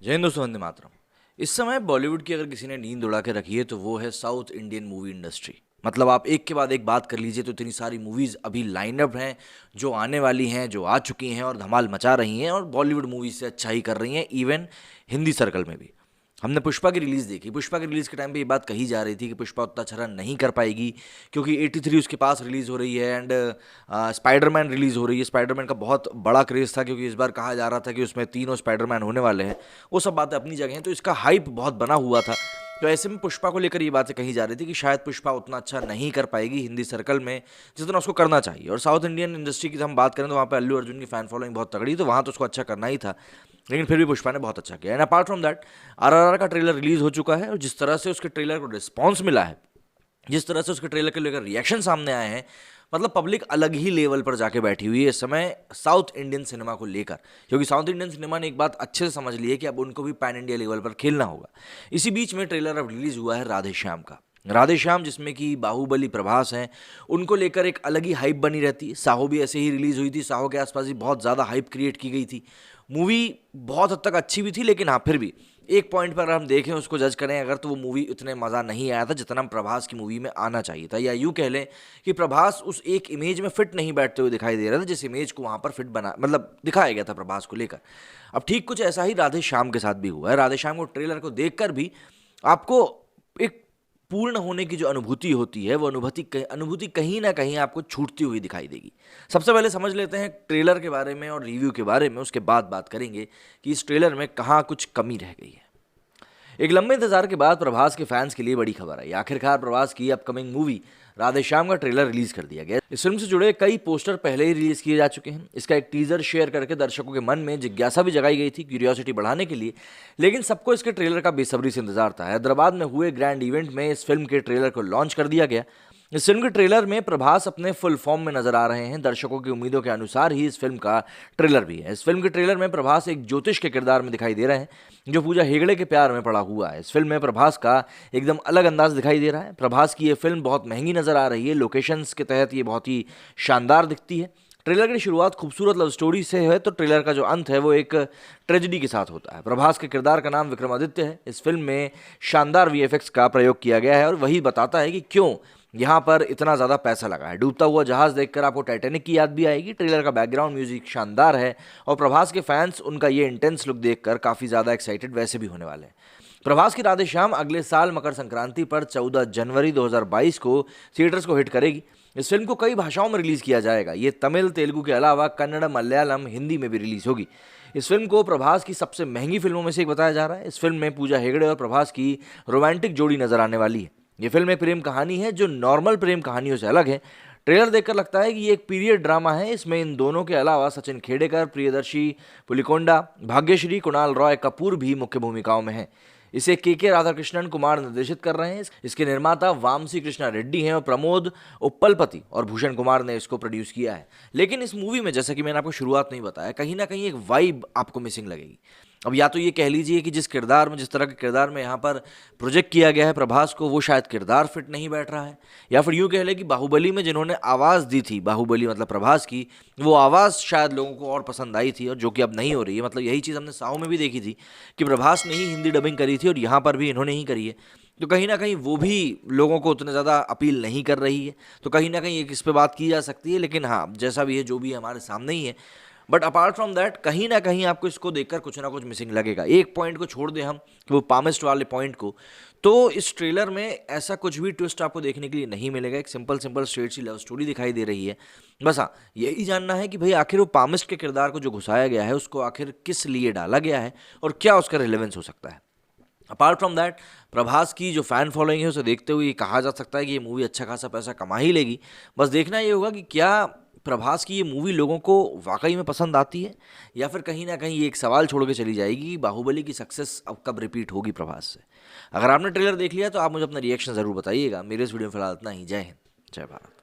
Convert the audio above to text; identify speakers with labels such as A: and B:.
A: जय हिंद दोस्तों, वंदे मातरम। इस समय बॉलीवुड की अगर किसी ने नींद उड़ा के रखी है तो वो है साउथ इंडियन मूवी इंडस्ट्री। मतलब आप एक के बाद एक बात कर लीजिए तो इतनी सारी मूवीज़ अभी लाइनअप हैं, जो आने वाली हैं, जो आ चुकी हैं और धमाल मचा रही हैं और बॉलीवुड मूवीज से अच्छा ही कर रही हैं, इवन हिंदी सर्कल में भी। हमने पुष्पा की रिलीज़ देखी। पुष्पा की रिलीज़ के टाइम पे ये बात कही जा रही थी कि पुष्पा उतना अच्छा रन नहीं कर पाएगी क्योंकि 83 उसके पास रिलीज़ हो रही है एंड स्पाइडरमैन रिलीज़ हो रही है। स्पाइडरमैन का बहुत बड़ा क्रेज़ था क्योंकि इस बार कहा जा रहा था कि उसमें तीनों स्पाइडरमैन होने वाले हैं। वो सब बातें अपनी जगह हैं, तो इसका हाइप बहुत बना हुआ था। तो ऐसे में पुष्पा को लेकर ये बातें कही जा रही थी कि शायद पुष्पा उतना अच्छा नहीं कर पाएगी हिंदी सर्कल में जितना उसको करना चाहिए। और साउथ इंडियन इंडस्ट्री की हम बात करें तो वहाँ पे अल्लू अर्जुन की फैन फॉलोइंग बहुत तगड़ी, तो वहाँ तो उसको अच्छा करना ही था, लेकिन फिर भी पुष्पा ने बहुत अच्छा किया। And apart from that, RRR का ट्रेलर रिलीज हो चुका है और जिस तरह से उसके ट्रेलर को रिस्पॉन्स मिला है, जिस तरह से उसके ट्रेलर के लेकर रिएक्शन सामने आए हैं, मतलब पब्लिक अलग ही लेवल पर जाके बैठी हुई है इस समय साउथ इंडियन सिनेमा को लेकर। क्योंकि साउथ इंडियन सिनेमा ने एक बात अच्छे से समझ ली है कि अब उनको भी पैन इंडिया लेवल पर खेलना होगा। इसी बीच में ट्रेलर अब रिलीज हुआ है राधे श्याम का। राधे श्याम जिसमें कि बाहुबली प्रभास हैं, उनको लेकर एक अलग ही हाइप बनी रहती है। साहो भी ऐसे ही रिलीज हुई थी, साहो के आसपास भी बहुत ज़्यादा हाइप क्रिएट की गई थी। मूवी बहुत हद तक अच्छी भी थी, लेकिन हाँ फिर भी एक पॉइंट पर अगर हम देखें, उसको जज करें अगर, तो वो मूवी इतने मज़ा नहीं आया था जितना प्रभास की मूवी में आना चाहिए था। या यूँ कह लें कि प्रभास उस एक इमेज में फिट नहीं बैठते हुए दिखाई दे रहा था जिस इमेज को वहाँ पर फिट बना मतलब दिखाया गया था प्रभास को लेकर। अब ठीक कुछ ऐसा ही राधे श्याम के साथ भी हुआ है। राधे श्याम को ट्रेलर को देखकर भी आपको एक पूर्ण होने की जो अनुभूति होती है, वो अनुभूति कहीं ना कहीं आपको छूटती हुई दिखाई देगी। सबसे पहले समझ लेते हैं ट्रेलर के बारे में और रिव्यू के बारे में, उसके बाद बात करेंगे कि इस ट्रेलर में कहाँ कुछ कमी रह गई है। एक लंबे इंतजार के बाद प्रभास के फैंस के लिए बड़ी खबर आई। आखिरकार प्रभास की अपकमिंग मूवी राधे श्याम का ट्रेलर रिलीज कर दिया गया। इस फिल्म से जुड़े कई पोस्टर पहले ही रिलीज किए जा चुके हैं। इसका एक टीजर शेयर करके दर्शकों के मन में जिज्ञासा भी जगाई गई थी, क्यूरियोसिटी बढ़ाने के लिए, लेकिन सबको इसके ट्रेलर का बेसब्री से इंतजार था। हैदराबाद में हुए ग्रैंड इवेंट में इस फिल्म के ट्रेलर को लॉन्च कर दिया गया। इस फिल्म के ट्रेलर में प्रभास अपने फुल फॉर्म में नजर आ रहे हैं। दर्शकों की उम्मीदों के अनुसार ही इस फिल्म का ट्रेलर भी है। इस फिल्म के ट्रेलर में प्रभास एक ज्योतिष के किरदार में दिखाई दे रहे हैं जो पूजा हेगड़े के प्यार में पड़ा हुआ है। इस फिल्म में प्रभास का एकदम अलग अंदाज दिखाई दे रहा है। प्रभास की ये फिल्म बहुत महंगी नजर आ रही है। लोकेशंस के तहत ये बहुत ही शानदार दिखती है। ट्रेलर की शुरुआत खूबसूरत लव स्टोरी से है तो ट्रेलर का जो अंत है वो एक ट्रेजेडी के साथ होता है। प्रभास के किरदार का नाम विक्रमादित्य है। इस फिल्म में शानदार वीएफएक्स का प्रयोग किया गया है और वही बताता है कि क्यों यहाँ पर इतना ज़्यादा पैसा लगा है। डूबता हुआ जहाज़ देखकर आपको टाइटैनिक की याद भी आएगी। ट्रेलर का बैकग्राउंड म्यूजिक शानदार है और प्रभास के फैंस उनका ये इंटेंस लुक देखकर काफ़ी ज़्यादा एक्साइटेड वैसे भी होने वाले हैं। प्रभास की राधे श्याम अगले साल मकर संक्रांति पर 14 जनवरी 2022 को थिएटर्स को हिट करेगी। इस फिल्म को कई भाषाओं में रिलीज़ किया जाएगा। ये तमिल, तेलुगु के अलावा कन्नड़, मलयालम, हिंदी में भी रिलीज़ होगी। इस फिल्म को प्रभास की सबसे महंगी फिल्मों में से एक बताया जा रहा है। इस फिल्म में पूजा हेगड़े और प्रभास की रोमांटिक जोड़ी नजर आने वाली है। ये फिल्म एक प्रेम कहानी है जो नॉर्मल प्रेम कहानियों से अलग है। ट्रेलर देखकर लगता है कि ये एक पीरियड ड्रामा है। इसमें इन दोनों के अलावा सचिन खेडेकर, प्रियदर्शी पुलिकोंडा, भाग्यश्री, कुणाल रॉय कपूर भी मुख्य भूमिकाओं में हैं। इसे के राधाकृष्णन कुमार निर्देशित कर रहे हैं। इसके निर्माता वामसी कृष्णा रेड्डी हैं और प्रमोद उप्पलपति और भूषण कुमार ने इसको प्रोड्यूस किया है। लेकिन इस मूवी में, जैसा कि मैंने आपको शुरुआत में ही बताया, कहीं ना कहीं एक वाइब आपको मिसिंग लगेगी। अब या तो ये कह लीजिए कि जिस तरह के किरदार में यहाँ पर प्रोजेक्ट किया गया है प्रभास को, वो शायद किरदार फिट नहीं बैठ रहा है, या फिर यूँ कह लें कि बाहुबली में जिन्होंने आवाज़ दी थी, बाहुबली मतलब प्रभास की, वो आवाज़ शायद लोगों को और पसंद आई थी और जो कि अब नहीं हो रही है। मतलब यही चीज़ हमने साहो में भी देखी थी कि प्रभास ने ही हिंदी डबिंग करी थी और यहाँ पर भी इन्होंने ही करी है। तो कहीं ना कहीं वो भी लोगों को उतने ज़्यादा अपील नहीं कर रही है। तो कहीं ना कहीं एक इस पर बात की जा सकती है, लेकिन हाँ जैसा भी है, जो भी है, हमारे सामने ही है। बट अपार्ट फ्रॉम दैट, कहीं ना कहीं आपको इसको देखकर कुछ ना कुछ मिसिंग लगेगा। एक पॉइंट को छोड़ दें हम, कि वो पामिस्ट वाले पॉइंट को, तो इस ट्रेलर में ऐसा कुछ भी ट्विस्ट आपको देखने के लिए नहीं मिलेगा। एक सिंपल स्ट्रेट सी लव स्टोरी दिखाई दे रही है। बस हाँ, यही जानना है कि भाई आखिर वो पामिस्ट के किरदार को जो घुसाया गया है उसको आखिर किस लिए डाला गया है और क्या उसका रिलेवेंस हो सकता है। अपार्ट फ्रॉम दैट, प्रभास की जो फैन फॉलोइंग है उसे देखते हुए कहा जा सकता है कि ये मूवी अच्छा खासा पैसा कमा ही लेगी। बस देखना ये होगा कि क्या प्रभास की ये मूवी लोगों को वाकई में पसंद आती है, या फिर कहीं ना कहीं ये एक सवाल छोड़ के चली जाएगी कि बाहुबली की सक्सेस अब कब रिपीट होगी प्रभास से। अगर आपने ट्रेलर देख लिया तो आप मुझे अपना रिएक्शन ज़रूर बताइएगा। मेरे इस वीडियो में फिलहाल इतना ही। जय हिंद, जय भारत।